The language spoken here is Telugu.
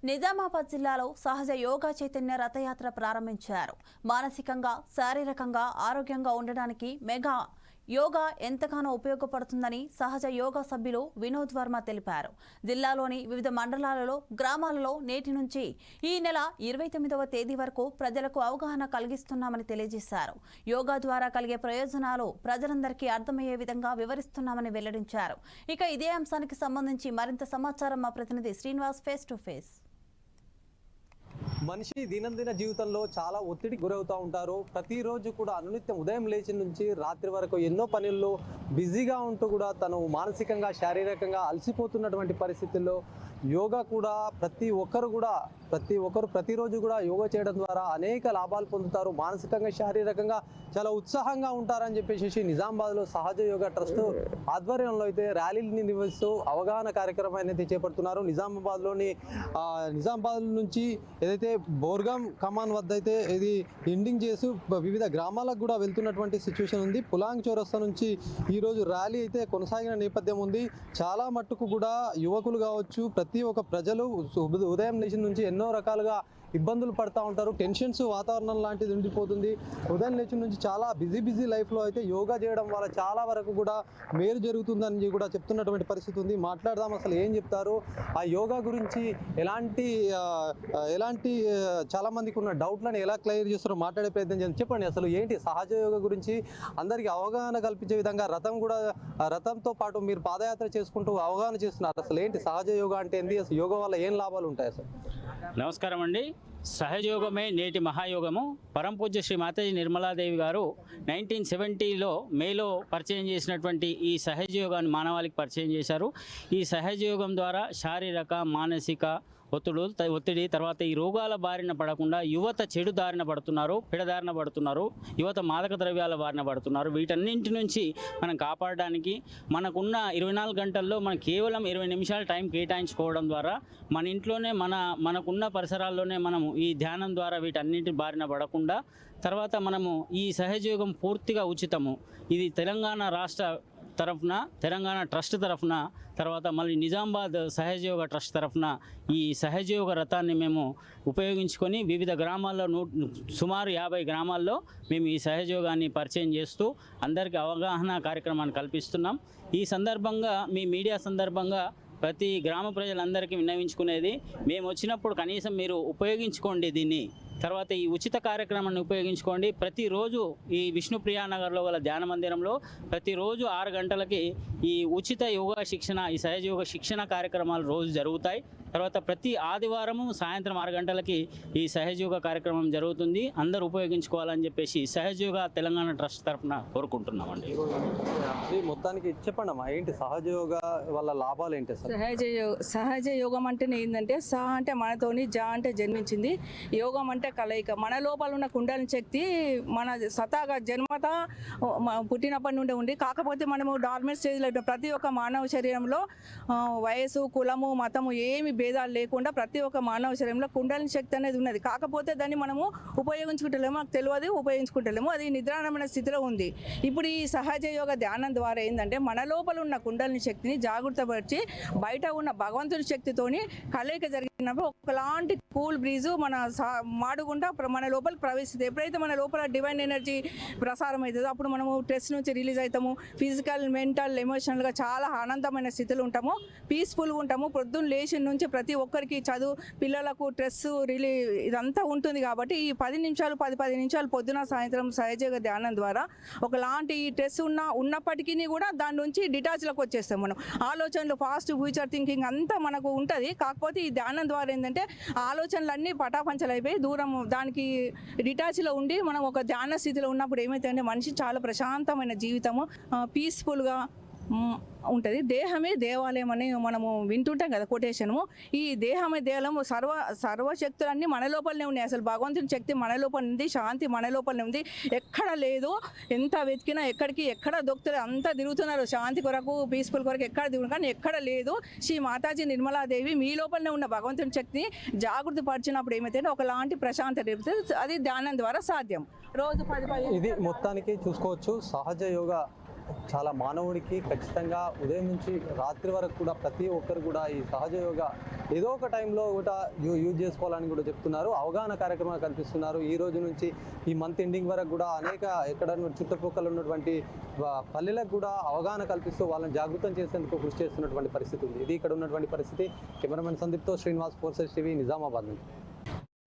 నిజామాబాద్ జిల్లాలో సహజ యోగా చైతన్య రథయాత్ర ప్రారంభించారు. మానసికంగా, శారీరకంగా ఆరోగ్యంగా ఉండడానికి మెగా యోగా ఎంతగానో ఉపయోగపడుతుందని సహజ యోగా సభ్యులు వినోద్ వర్మ తెలిపారు. జిల్లాలోని వివిధ మండలాలలో, గ్రామాలలో నేటి నుంచి ఈ నెల 29వ తేదీ వరకు ప్రజలకు అవగాహన కలిగిస్తున్నామని తెలియజేశారు. యోగా ద్వారా కలిగే ప్రయోజనాలు ప్రజలందరికీ అర్థమయ్యే విధంగా వివరిస్తున్నామని వెల్లడించారు. ఇక ఇదే అంశానికి సంబంధించి మరింత సమాచారం మా ప్రతినిధి శ్రీనివాస్ ఫేస్ టు ఫేస్. మనిషి దినదిన జీవితంలో చాలా ఒత్తిడికి గురవుతూ ఉంటారు. ప్రతిరోజు కూడా అనునిత్యం ఉదయం లేచి నుంచి రాత్రి వరకు ఎన్నో పనుల్లో బిజీగా ఉంటూ కూడా తను మానసికంగా, శారీరకంగా అలసిపోతున్నటువంటి పరిస్థితుల్లో యోగా కూడా ప్రతి ఒక్కరు ప్రతిరోజు కూడా యోగా చేయడం ద్వారా అనేక లాభాలు పొందుతారు. మానసికంగా, శారీరకంగా చాలా ఉత్సాహంగా ఉంటారని చెప్పేసి నిజామాబాద్లో సహజ యోగా ట్రస్ట్ ఆధ్వర్యంలో అయితే ర్యాలీని నిర్వహిస్తూ అవగాహన కార్యక్రమాన్ని అయితే చేపడుతున్నారు. నిజామాబాద్ నుంచి ఏదైతే బోర్గాం కమాన్ వద్ద అయితే ఇది ఎండింగ్ చేసి వివిధ గ్రామాలకు కూడా వెళ్తున్నటువంటి సిచ్యువేషన్ ఉంది. పులాంగ్ చౌరస్తా నుంచి ఈరోజు ర్యాలీ అయితే కొనసాగిన నేపథ్యం ఉంది. చాలా మట్టుకు కూడా యువకులు కావచ్చు, ప్రతి ఒక్క ప్రజలు ఉదయం నుంచి ఎన్నో రకాలుగా ఇబ్బందులు పడుతూ ఉంటారు. టెన్షన్స్ వాతావరణం లాంటిది ఉండిపోతుంది. ఉదయం లేచి నుంచి చాలా బిజీ లైఫ్లో అయితే యోగా చేయడం వల్ల చాలా వరకు కూడా మేలు జరుగుతుందని కూడా చెప్తున్నటువంటి పరిస్థితి ఉంది. మాట్లాడదాం, అసలు ఏం చెప్తారు, ఆ యోగా గురించి ఎలాంటి చాలా మందికి ఉన్న డౌట్లను ఎలా క్లియర్ చేస్తారో మాట్లాడే ప్రయత్నం చేయండి. చెప్పండి, అసలు ఏంటి సహజ యోగా గురించి అందరికీ అవగాహన కల్పించే విధంగా రథంతో పాటు మీరు పాదయాత్ర చేసుకుంటూ అవగాహన చేస్తున్నారు. అసలు ఏంటి సహజ యోగా అంటే ఏంటి, అసలు యోగా వల్ల ఏం లాభాలు ఉంటాయి అసలు? నమస్కారం అండి. సహజయోగమే నేటి మహాయోగము. పరంపూజ్య శ్రీ మాతాజీ నిర్మలాదేవి గారు 1970లో మేలో పరిచయం చేసినటువంటి ఈ సహజయోగాన్ని మానవాళికి పరిచయం చేశారు. ఈ సహజయోగం ద్వారా శారీరక, మానసిక ఒత్తిడి తర్వాత ఈ రోగాల బారిన పడకుండా యువత చెడు దారిన పడుతున్నారు, పిడదారిన పడుతున్నారు, యువత మాదక ద్రవ్యాల బారిన పడుతున్నారు. వీటన్నింటి నుంచి మనం కాపాడడానికి మనకున్న 24 గంటల్లో మనం కేవలం 20 నిమిషాలు టైం కేటాయించుకోవడం ద్వారా మన ఇంట్లోనే మనకున్న పరిసరాల్లోనే మనము ఈ ధ్యానం ద్వారా వీటన్నింటి బారిన పడకుండా తర్వాత మనము ఈ సహజయోగం పూర్తిగా ఉచితము. ఇది తెలంగాణ రాష్ట్ర తరఫున, తెలంగాణ ట్రస్ట్ తరఫున, తర్వాత మళ్ళీ నిజామాబాద్ సహజయోగ ట్రస్ట్ తరఫున ఈ సహజయోగ రథాన్ని మేము ఉపయోగించుకొని వివిధ గ్రామాల్లో సుమారు 50 గ్రామాల్లో మేము ఈ సహజయోగాన్ని పరిచయం చేస్తూ అందరికీ అవగాహన కార్యక్రమాన్ని కల్పిస్తున్నాం. ఈ సందర్భంగా మీ మీడియా సందర్భంగా ప్రతి గ్రామ ప్రజలందరికీ విన్నవించుకునేది, మేము వచ్చినప్పుడు కనీసం మీరు ఉపయోగించుకోండి దీన్ని. తర్వాత ఈ ఉచిత కార్యక్రమాన్ని ఉపయోగించుకోండి. ప్రతిరోజు ఈ విష్ణుప్రియా నగర్లో గల ధ్యాన మందిరంలో ప్రతిరోజు 6 గంటలకి ఈ ఉచిత యోగా శిక్షణ, ఈ సహజయోగ శిక్షణ కార్యక్రమాలు రోజు జరుగుతాయి. తర్వాత ప్రతి ఆదివారము సాయంత్రం 6 గంటలకి ఈ సహజయోగ కార్యక్రమం జరుగుతుంది. అందరూ ఉపయోగించుకోవాలని చెప్పేసి సహజయోగ తెలంగాణ ట్రస్ట్ తరఫున కోరుకుంటున్నామండి. మొత్తానికి చెప్పండి అమ్మా, ఏంటి సహజయోగ వల్ల లాభాలు ఏంటి? సహజ యోగం అంటేనే ఏంటంటే సహ అంటే మనతోని, జ అంటే జన్మించింది, యోగం అంటే కలయిక. మన లోపల ఉన్న కుండలిని శక్తి మన సతాగా జన్మత పుట్టినప్పటి నుండి ఉంది. కాకపోతే మనము డార్మెంట్ స్టేజ్లో ప్రతి ఒక్క మానవ శరీరంలో వయసు, కులము, మతము ఏమి భేదాలు లేకుండా ప్రతి ఒక్క మానవ శరీరంలో కుండలిని శక్తి అనేది ఉన్నది. కాకపోతే దాన్ని మనము ఉపయోగించుకుంటలేము, మనకు తెలియదు, ఉపయోగించుకుంటలేము. అది నిద్రాణమైన స్థితిలో ఉంది. ఇప్పుడు ఈ సహజ యోగ ధ్యానం ద్వారా ఏంటంటే మన లోపల ఉన్న కుండలిని శక్తిని జాగృతపరిచి బయట ఉన్న భగవంతుని శక్తితోని కలయిక జరిగినప్పుడు ఒకలాంటి కూల్ బ్రీజు మన మాడుగుండా మన లోపలికి ప్రవేశిస్తుంది. ఎప్పుడైతే మన లోపల డివైన్ ఎనర్జీ ప్రసారం అవుతుందో అప్పుడు మనము స్ట్రెస్ నుంచి రిలీజ్ అవుతాము. ఫిజికల్, మెంటల్, ఎమోషనల్గా చాలా ఆనందమైన స్థితిలో ఉంటాము, పీస్ఫుల్గా ఉంటాము. పొద్దున్న లేచి నుంచి ప్రతి ఒక్కరికి చదువు, పిల్లలకు స్ట్రెస్ ఇదంతా ఉంటుంది. కాబట్టి ఈ 10 నిమిషాలు పొద్దున సాయంత్రం సహజయోగ ధ్యానం ద్వారా ఒకలాంటి స్ట్రెస్ ఉన్నప్పటికీ కూడా దాని నుంచి డిటాచ్లోకి వచ్చేస్తాం. మనం ఆలోచనలు, ఫాస్ట్ ఫ్యూచర్ థింకింగ్ అంతా మనకు ఉంటుంది. కాకపోతే ఈ ధ్యానం ద్వారా ఏంటంటే ఆలోచనలన్నీ పటాపంచలు అయిపోయి దూరం దానికి డిటాచ్లో ఉండి మనం ఒక ధ్యాన స్థితిలో ఉన్నప్పుడు ఏమైతే మనిషి చాలా ప్రశాంతమైన జీవితము, పీస్ఫుల్గా ఉంటుంది. దేహమే దేవాలయం అని మనము వింటుంటాం కదా కొటేషను. ఈ దేహమే దేవాలయం, సర్వశక్తులన్నీ మన లోపలనే ఉన్నాయి. అసలు భగవంతుని శక్తి మన లోపల ఉంది, శాంతి మన లోపలనే ఉంది. ఎక్కడ లేదు, ఎంత వెతికినా ఎక్కడ దొక్కుతారు, అంతా తిరుగుతున్నారు శాంతి కొరకు, పీస్ఫుల్ కొరకు ఎక్కడ తిరుగుతారు, కానీ ఎక్కడ లేదు. శ్రీ మాతాజీ నిర్మలాదేవి మీ లోపలనే ఉన్న భగవంతుని శక్తిని జాగృతి పరిచినప్పుడు ఏమైతే ఒకలాంటి ప్రశాంతత అది ధ్యానం ద్వారా సాధ్యం. రోజు 10 ఇది మొత్తానికి చూసుకోవచ్చు. సహజ యోగ చాలా మానవుడికి ఖచ్చితంగా ఉదయం నుంచి రాత్రి వరకు కూడా ప్రతి ఒక్కరు కూడా ఈ సహజ యోగా ఏదో ఒక టైంలో కూడా యూజ్ చేసుకోవాలని కూడా చెప్తున్నారు. అవగాహన కార్యక్రమాలు కల్పిస్తున్నారు. ఈ రోజు నుంచి ఈ మంత్ ఎండింగ్ వరకు కూడా అనేక ఎక్కడ చుట్టుపక్కల ఉన్నటువంటి పల్లెలకు కూడా అవగాహన కల్పిస్తూ వాళ్ళని జాగృతం చేసేందుకు కృషి చేస్తున్నటువంటి పరిస్థితి ఉంది. ఇది ఇక్కడ ఉన్నటువంటి పరిస్థితి. కెమెరామెన్ సందీప్తో శ్రీనివాస్, 4 Sides TV, నిజామాబాద్ నుంచి.